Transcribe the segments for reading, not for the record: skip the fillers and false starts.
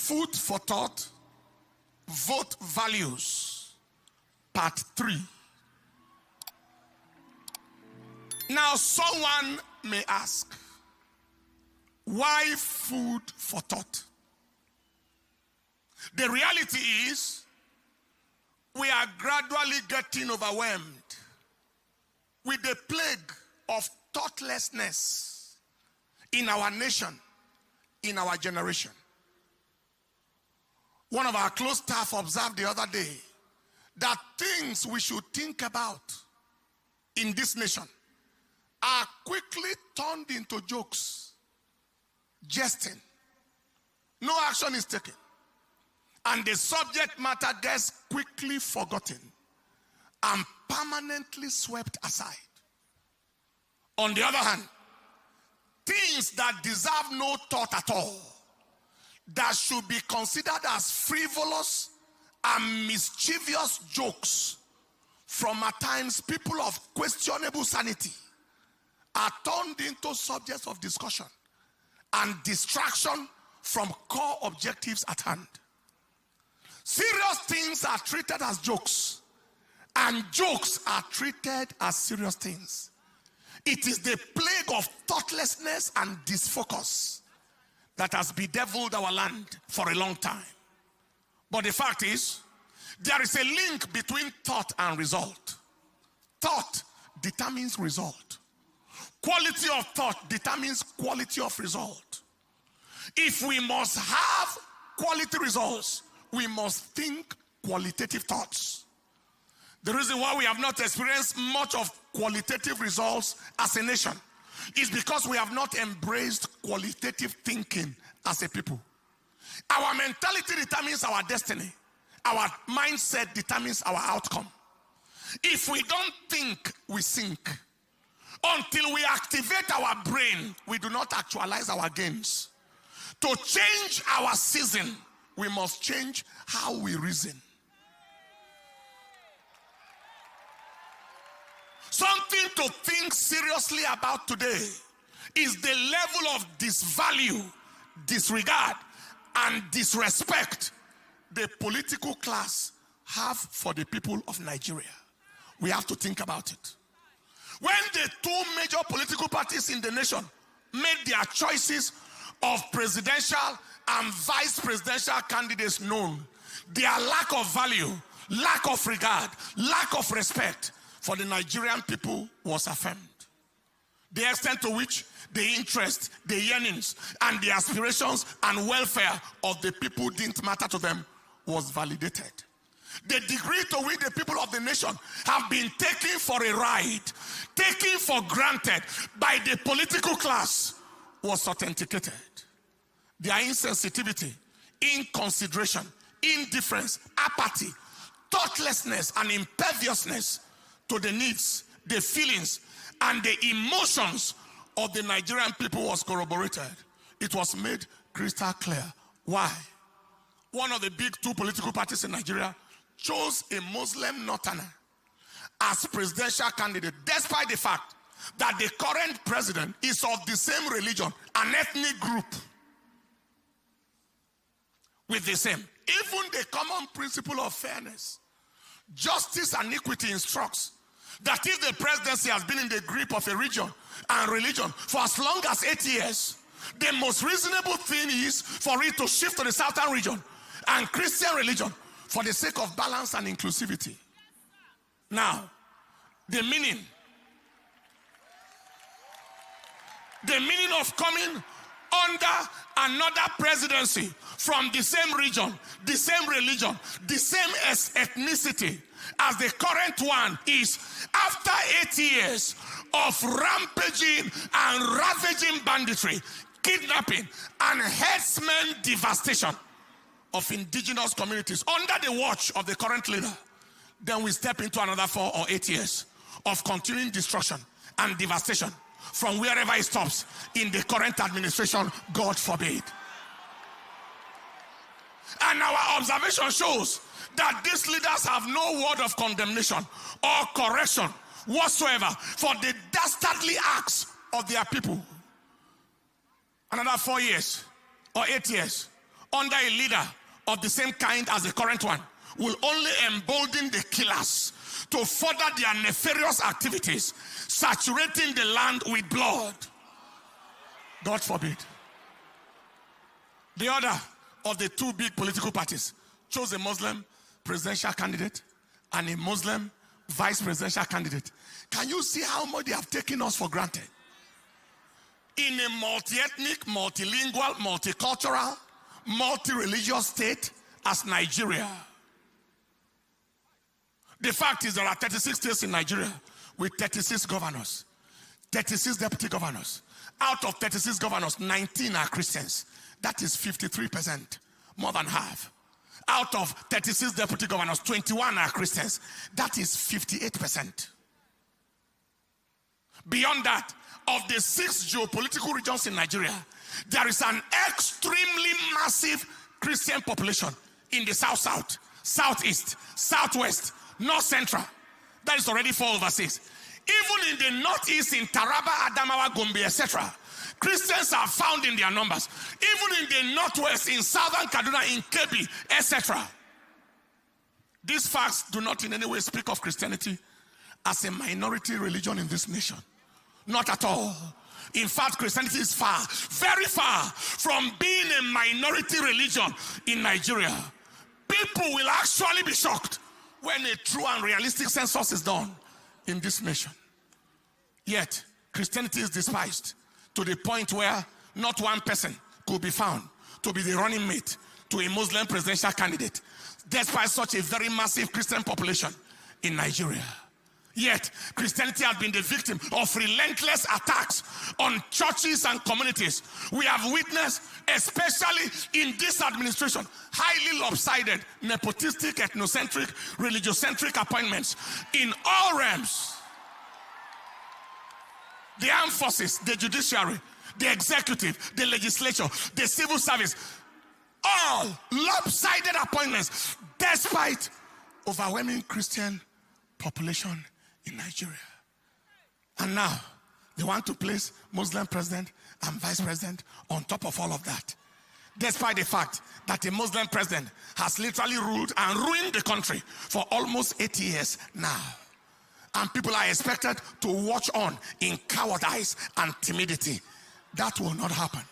Food for thought, vote values, part 3. Now someone may ask, why food for thought? The reality is, we are gradually getting overwhelmed with the plague of thoughtlessness in our nation, in our generation. One of our close staff observed the other day that things we should think about in this nation are quickly turned into jokes, jesting. No action is taken. And the subject matter gets quickly forgotten and permanently swept aside. On the other hand, things that deserve no thought at all, that should be considered as frivolous and mischievous jokes from at times people of questionable sanity, are turned into subjects of discussion and distraction from core objectives at hand. Serious things are treated as jokes, and jokes are treated as serious things. It is the plague of thoughtlessness and disfocus that has bedeviled our land for a long time. But the fact is, there is a link between thought and result. Thought determines result. Quality of thought determines quality of result. If we must have quality results, we must think qualitative thoughts. The reason why we have not experienced much of qualitative results as a nation is because we have not embraced qualitative thinking as a people. Our mentality determines our destiny. Our mindset determines our outcome. If we don't think, we sink. Until we activate our brain, we do not actualize our gains. To change our season, we must change how we reason. Something to think seriously about today is the level of disvalue, disregard, and disrespect the political class have for the people of Nigeria. We have to think about it. When the two major political parties in the nation made their choices of presidential and vice presidential candidates known, their lack of value, lack of regard, lack of respect for the Nigerian people was affirmed. The extent to which the interest, the yearnings, and the aspirations and welfare of the people didn't matter to them was validated. The degree to which the people of the nation have been taken for a ride, taken for granted by the political class was authenticated. Their insensitivity, inconsideration, indifference, apathy, thoughtlessness, and imperviousness to the needs, the feelings, and the emotions of the Nigerian people was corroborated. It was made crystal clear. Why? One of the big two political parties in Nigeria chose a Muslim northerner as presidential candidate, despite the fact that the current president is of the same religion, an ethnic group with the same. Even the common principle of fairness, justice, and equity instructs that if the presidency has been in the grip of a region and religion for as long as 8 years, the most reasonable thing is for it to shift to the southern region and Christian religion for the sake of balance and inclusivity. Now, the meaning of coming under another presidency from the same region, the same religion, the same ethnicity as the current one is, after 8 years of rampaging and ravaging banditry, kidnapping, and herdsmen devastation of indigenous communities under the watch of the current leader, then we step into another 4 or 8 years of continuing destruction and devastation from wherever it stops in the current administration, God forbid. And our observation shows that these leaders have no word of condemnation or correction whatsoever for the dastardly acts of their people. Another 4 years or 8 years under a leader of the same kind as the current one will only embolden the killers to further their nefarious activities, saturating the land with blood. God forbid. The other of the two big political parties chose a Muslim presidential candidate and a Muslim vice presidential candidate. Can you see how much they have taken us for granted? In a multi-ethnic, multilingual, multicultural, multi-religious state as Nigeria. The fact is there are 36 states in Nigeria with 36 governors, 36 deputy governors. Out of 36 governors, 19 are Christians. That is 53%, more than half. Out of 36 deputy governors, 21 are Christians. That is 58%. Beyond that, of the 6 geopolitical regions in Nigeria, there is an extremely massive Christian population in the South-South, Southeast, Southwest, North Central. That is already 4/6. Even in the Northeast, in Taraba, Adamawa, Gombe, etc., Christians are found in their numbers. Even in the Northwest, in Southern Kaduna, in Kebbi, etc. These facts do not in any way speak of Christianity as a minority religion in this nation. Not at all. In fact, Christianity is far, very far from being a minority religion in Nigeria. People will actually be shocked when a true and realistic census is done in this nation. Yet, Christianity is despised to the point where not one person could be found to be the running mate to a Muslim presidential candidate, despite such a very massive Christian population in Nigeria. Yet, Christianity has been the victim of relentless attacks on churches and communities. We have witnessed, especially in this administration, highly lopsided, nepotistic, ethnocentric, religiocentric appointments in all realms. The armed forces, the judiciary, the executive, the legislature, the civil service, all lopsided appointments despite overwhelming Christian population in Nigeria. And now they want to place Muslim president and vice president on top of all of that, despite the fact that a Muslim president has literally ruled and ruined the country for almost 8 years now. And people are expected to watch on in cowardice and timidity. That will not happen.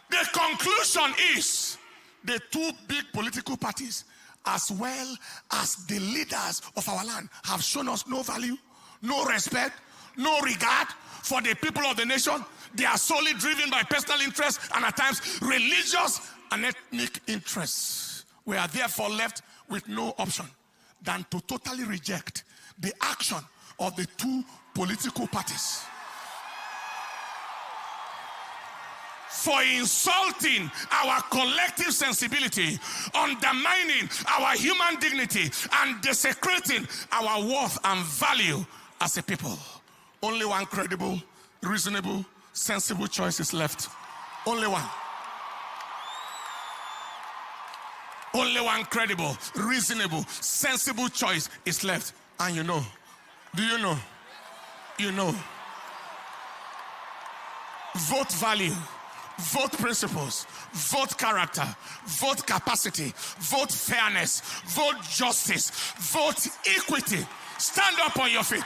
The conclusion is the two big political parties, as well as the leaders of our land, have shown us no value, no respect, no regard for the people of the nation. They are solely driven by personal interests and at times religious and ethnic interests. We are therefore left with no option than to totally reject the action of the two political parties for insulting our collective sensibility, undermining our human dignity, and desecrating our worth and value as a people. Only one credible, reasonable, sensible choice is left. Only one. Only one credible, reasonable, sensible choice is left. And you know, do you know? You know. Vote value, vote principles, vote character, vote capacity, vote fairness, vote justice, vote equity. Stand up on your feet.